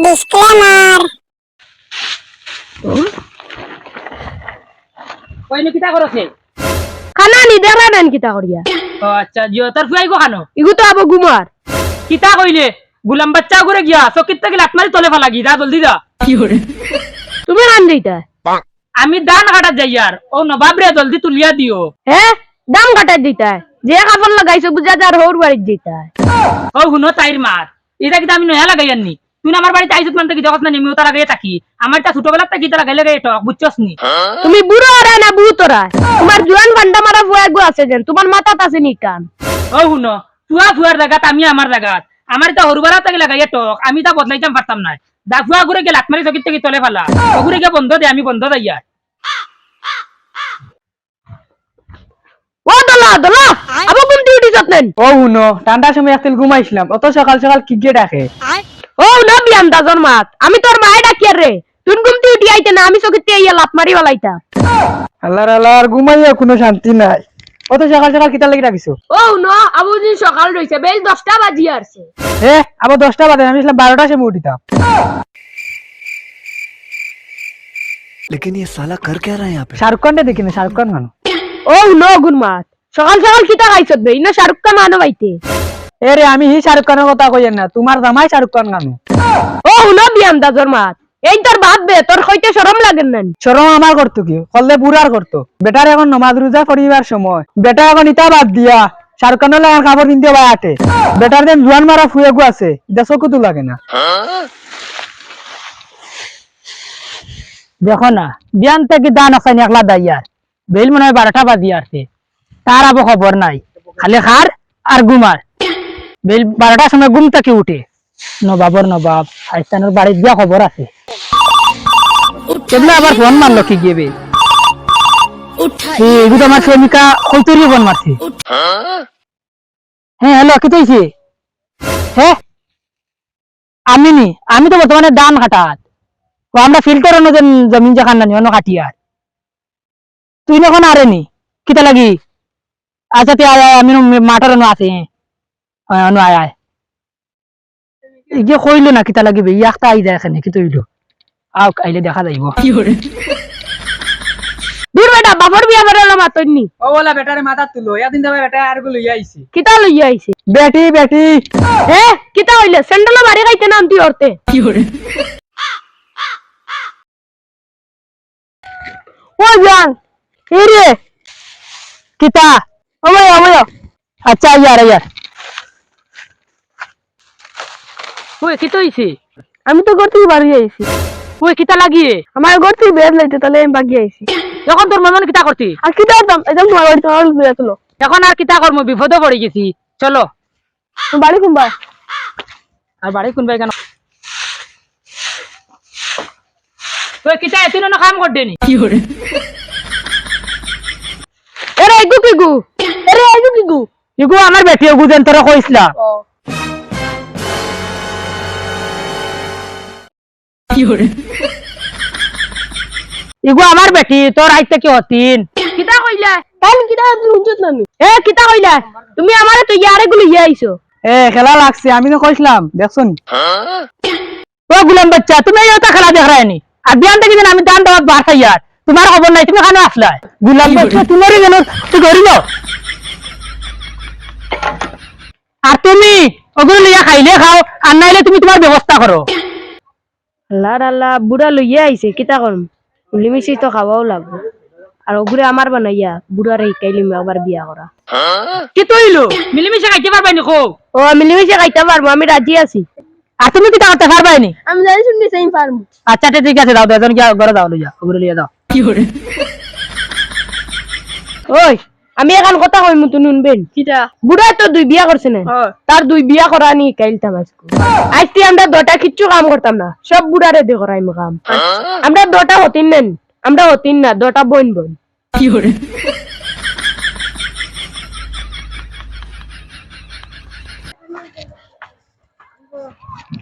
Disclaimer কইনো কিতা করছে খানা নি দেরা দেন কিতা করিয়া ও আচ্ছা জিও তার ফুয়াইগো খানো ইগু তো আবো গুমার কিতা কইলে গুলাম বাচ্চা করে গিয়া চকিত থেকে লাটমারি তলে ফেলা গি দা জলদি দা তুমি রান দিতা আমি দান কাটাত যাই আর ও নবাব রে জলদি তুলিয়া দিও হ্যাঁ দাম কাটাই দিতা যে কাপড় লাগাইছো বুঝা যার হোর বাড়ি দিতা ও হুনো তাইর মার এটা কিতা আমি নয়া লাগাই আননি তুই আমার বাড়িতে আইছত মানে কি দেখছ না নিমিও তারা গায়ে থাকি আমার তা ছোটবেলা থাকি তারা গাইলে গায়ে টক বুঝছস নি তুমি বুড়ো আরে না বুড়ো তোরা তোমার জোয়ান গান্ডা মারা ফুয়া গো আছে যেন তোমার মাথাত আছে নি কান ও হুনো তুয়া ফুয়ার জায়গাত আমি আমার জায়গাত আমার তা হরুবারা থেকে লাগাইয়া টক আমি তা বদলাইতাম পারতাম না দা ফুয়া ঘুরে গেলে লাটমারি চকিত থেকে তলে ফেলা ঘুরে গিয়ে বন্ধ দে আমি বন্ধ যাই আর ও দলা দলা আবো কোন ডিউটি যত্নেন ও হুনো ঠান্ডার সময় একদিন ঘুমাইছিলাম অত সকাল সকাল কি গিয়ে ডাকে ও না বিয়ান দাজর মাত আমি তোর মায়ে ডাকিয়ার রে তুই ঘুম ডিউটি আইতে না আমি চকিতে ইয়া লাত মারি ওলাইতা আল্লাহর ঘুমাইয়া কোনো শান্তি নাই অত সকাল সকাল কিতা লাগি রাখিছো ও না আবু দিন সকাল রইছে বেশ 10টা বাজি আসছে আবার 10টা বাজে আমি 12টার সময় উঠিতাম लेकिन ये साला कर क्या रहा है यहाँ पे? শাহরুখ খানটা দেখি না শাহরুখ খান খানো ও নো গুন মাত সকাল সকাল কিতা খাইছত বে ইনা শাহরুখ খান আনো বাইতে রে আমি হি শাহরুখ খানের কথা কইয়েন না তোমার জামাই শাহরুখ খান গানো ও না বিয়ান দাজর মাত এই তোর বাপ বে তোর কইতে শরম লাগেন না শরম আমার করতো কি করলে বুড়ার করতো বেটার এখন নমাজ রোজা পড়িবার সময় বেটা এখন ইটা বাদ দিয়া শাহরুখ খানের লাগে কাপড় কিনতে ভাই আটে বেটার দেন জোয়ান মারা ফুয়ে গু আছে এটা চকুতো লাগে না দেখো না বিয়ান থেকে দান আসাইন একলা দাইয়ার বেল মনে হয় 12টা বাজি আসছে তার আবো খবর নাই খালি খার আর ঘুমার বেল 12টার সময় ঘুম থেকে উঠে নবাবর নবাব আইস্তানের বাড়ি দিয়া খবর আছে কেবলা আবার ফোন মারলো কি গিয়ে বেল এগুলো আমার প্রেমিকা কইতরি ফোন মারছে হ্যাঁ হ্যালো কি তৈছে হ্যাঁ আমি তো বর্তমানে দান কাটাত ও আমরা ফিল্টার অনুযায়ী জমিন জাখান না অন্য কাটিয়ার তুই এখন আরে নি কিতা লাগি আচ্ছা তুই আয় আমি মাটার অনু আছে অনু আয় আয় ইয়ে কইলো না কিতা লাগিবে ইয়াকটা আই যায় এখানে কি তৈলো আও আইলে দেখা যাইব দূর বেটা বাবার বিয়া বেরোলো মাতনি ও বলা বেটারে মাথা তুলো এদিন যাবে বেটা আর গুলো আইছি কিতা লইয়া আইছে বেটি বেটি কিতা হইলে স্যান্ডেল বাড়ি খাইতে নাম তুই অর্তে ও জান এরে কিতা আমায় আচ্ছা ইয়ার ইয়ার ওই কি তৈছি আমি তো করতে বাড়ি আইছি ওই কিতা লাগিয়ে আমার করতে বের লাইতে তাহলে আমি বাকি আইছি এখন তোর মন কিতা করতি আর কিতা দাম একদম তোমার বাড়ি তোমার বের তুলো এখন আর কিতা করবো বিপদে পড়ে গেছি চলো বাড়ি কুম্বা আর বাড়ি কোনবাই কেন ওই কিতা এতিনো না কাম করতে নি এরে আইগু কি গু এরে আইগু কি গু ইগো আমার বেটি গুজেন তোরা কইছলা ইগো আমার বেটি তোর আইতে কি হতিন কিতা কইলা কাল কিতা হুনছত নামি কিতা কইলা তুমি আমারে তো ইয়ারে গুলো ইয়া আইছো খেলা লাগছে আমি তো কইছিলাম দেখছো নি ও গুলাম বাচ্চা তুমি এটা খেলা দেখ রায়নি আর বিয়ান থেকে দিন আমি দান দাওয়াত বার খাই আর তোমার খবর নাই তুমি খানো আসলা গুলাম বাচ্চা তোমারই কেন তুই ধরিল আর তুমি ওগুলো লইয়া খাইলে খাও আর নাইলে তুমি তোমার ব্যবস্থা করো আল্লাহ আল্লাহ বুড়া লইয়া আইছে কিতা করম লিমিসি তো খাওয়াও লাগবে আর ওগুরে আমার বানাইয়া বুড়ারে শিকাইলিম আবার বিয়া করা কি তৈলো মিলিমিশে খাইতে পারবাই নি খো ও আমি লিমিসি খাইতে পারবো আমি রাজি আছি আর তুমি কি করতে পারবাই নি আমি জানি শুননি সেই পারবো আচ্ছা ঠিক আছে দাও দুজন কি ঘরে দাও লইয়া ওগুলো লইয়া দাও ওই আমি এখন কথা কইমু তুই শুনবেন কিটা বুড়া তো 2 বিয়া করছে না তার 2 বিয়া করা নি কাইলতাম আজকে আজকে আমরা 2টা কিচ্ছু কাম করতাম না সব বুড়ারে দে করাইম কাম আমরা 2টা হতিন নেন আমরা হতিন না 2টা বোন বোন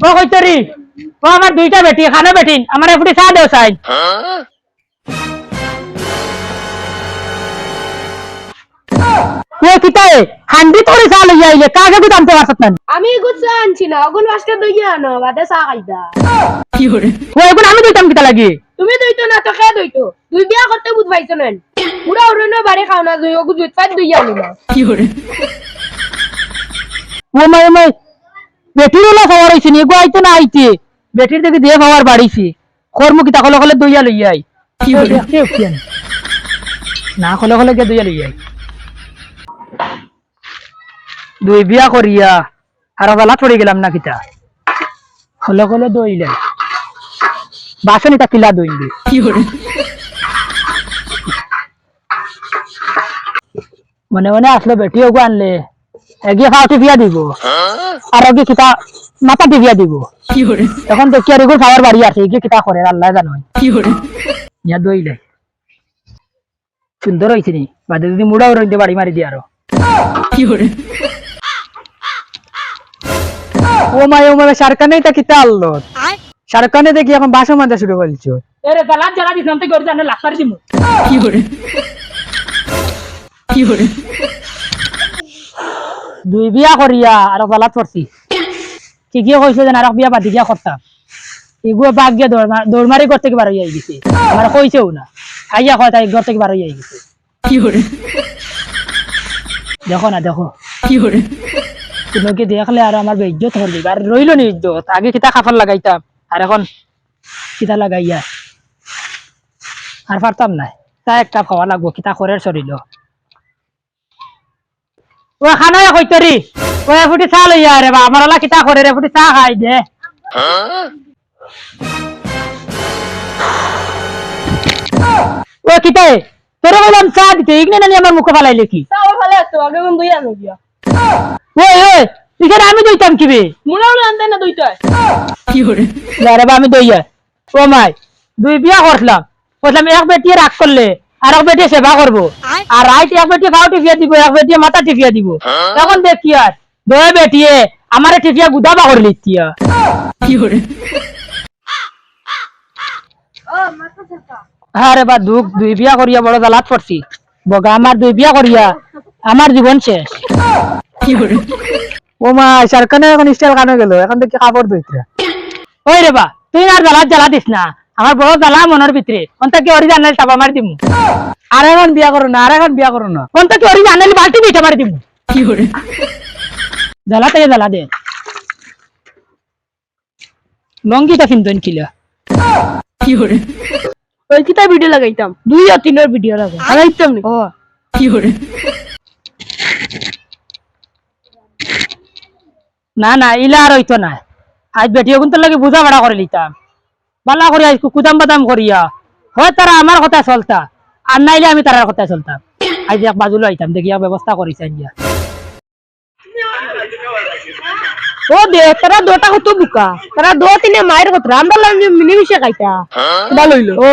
ও কইতরি ও আমার 2টা বেটি খানা বেটি আমার এফুটি চা দেও চাই কিতায় হান্ডি তোরে চা লইয়া আইলে কাকে গুদ আনতে পারছত না আমি গুছা আনছি না অগুন বাসটা দইয়া আনো বাদে চা খাইবা ও এখন আমি দিতাম কিতা লাগি তুমি দইতো না তো খেয়ে দইতো দুই বিয়া করতে বুঝ পাইছো না পুরা অরণ্য বাড়ি খাও না দুই অগু দুই ফাট দইয়া আনো না ও মাই বেটির হলো খাওয়ার হইছে নি গো আইতে না আইতে বেটির দেখি দিয়ে খাওয়ার বাড়িছি কর্ম কিতা কলে কলে দইয়া লইয়া আই না কলে কলে কে দইয়া লইয়া আই দুই বিয়া করিয়া আর বেলা পড়ে গেলাম না কিতা কলে কলে দইলে বাসন এটা কিলা দইলে মনে মনে আসলো বেটি ওগো আনলে এগিয়ে খাওয়াতে বিয়া দিব আর আগে কিতা মাথাতে বিয়া দিব এখন দেখি আর এগুলো খাওয়ার বাড়ি আছে এগিয়ে কিতা করে আল্লাহ জানো ইয়া দইলে সুন্দর হয়েছে নি বাদে যদি মুড়াও রইতে বাড়ি মারি দিয়ে আরো ও মাই সরকার নেই তা কিতা আনলো সরকারে দেখি এখন বাসা মাজা শুরু করছো এরে দালাত জায়গা দিছিলাম তো গড়ি জানে লাখ দিমু দুই বিয়া করিয়া আর দালাত পড়ছি ঠিকই কইছে যে আর বিয়া বাদি গিয়া করতাম এগুলো বাঘ গিয়া দৌড়মারি ঘর থেকে বার হইয়া গেছে আমার কইছেও না আইয়া কয় তাই ঘর থেকে বার হইয়া গেছে দেখো না দেখো তোমাকে দেখলে আর আমার বেইজ্জত হলি আর রইল নি ইজ্জত আগে কিতা খাফার লাগাইতাম আর এখন কিতা লাগাইয়া আর পারতাম না তা একটা খাওয়া লাগবো কিতা করে শরীর ও খানা কইতরি ও ফুটি চা লইয়া রে বা আমার কিতা করে রে ফুটি চা খাই দে ও কিতাই তোর বললাম চা দিতে ইগনে নানি আমার মুখে ফালাইলে কি চাও ভালো তো আগে কোন দইয়া আনো দিয়া ওই ওই এখানে আমি দইতাম কি বে মুড়াও আনতে না দইতো রে বা আমি দইয়া ও মাই দুই বিয়া করলাম বললাম এক বেটিয়ে রাগ করলে আর এক বেটিয়ে সেবা করবো আর রাইট এক বেটিয়ে খাও টিফিয়া দিব এক বেটিয়ে মাথা টিফিয়া দিব এখন দেখি আর দয়ে বেটিয়ে আমারে টিফিয়া গুদাবা করে লিতিয়া আরে বা দুঃখ দুই বিয়া করিয়া বড় জ্বালাত পড়ছি বগা আমার দুই বিয়া করিয়া আমার জীবন শেষ ও মা সরকারে এখন স্টাইল কানে গেল এখন দেখি কাপড় দইতরা ওই রে বা তুই আর জ্বালা দিস না আমার বড় জ্বালা মনের ভিতরে অন্ত কি অরিজিনাল টাবা মারি দিমু আর এখন বিয়া করো না আর এখন বিয়া করো না অন্ত কি অরিজিনাল বালতি দিতে মারি দিমু জ্বালা থেকে জ্বালা দে লঙ্গিটা কিনতেন কিলা ওই কিতা ভিডিও লাগাইতাম 2 আর 3 এর ভিডিও লাগাইতাম নি ও না না ইলা আর হইতো না আজ বেটিও কিন্তু লাগে বুঝা ভাড়া করে লিতাম বালা করে আজ কুদাম বাদাম করিয়া হয় তারা আমার কথা চলতা আর নাইলে আমি তারার কথা চলতাম আজ এক বাজুলো আইতাম দেখিয়া ব্যবস্থা করিস আইয়া ও দে তারা দুটা কত বুকা তারা 2-3 মায়ের কথা আমরা মিনিমিশে খাইতা ভালো হইলো ও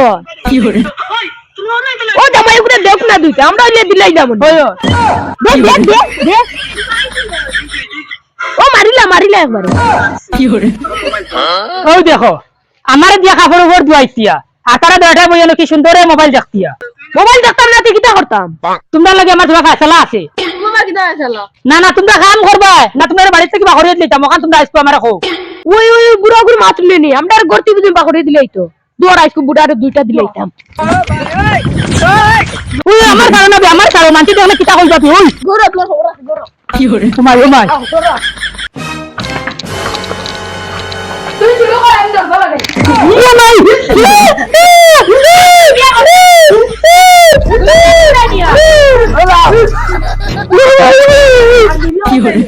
ও জামাই করে দেখ না দুইটা আমরা হইলে দিলাই যাব দেখ ও মারিলা একবারে ওই দেখো আমার দিয়া কাপড় উপর দুয়াইতিয়া আর তারা দয়টা বইয়ানো কি সুন্দর মোবাইল দেখতিয়া মোবাইল দেখতাম না কিটা করতাম তোমরা লাগে আমার তোমার ফাইসলা আছে না না তোমরা কাম করবা না তোমার বাড়ি থেকে বাহরিয়ে দিতাম ওখান তোমরা আসবো আমার খো ওই বুড়া গুড় মাছ নেনি আমরা গর্তি বুঝি বাকড়ে দিলাই তো দুয়ার আইসকু বুড়ারে দুইটা দিলাইতাম ওই আমার কারণে আমার কারণ মানছি দেখলে কিতা কই যাবি ওই কি করে তোমার ও মাই তুই শুরু কর আমি দরকার লাগে ও মাই কি করে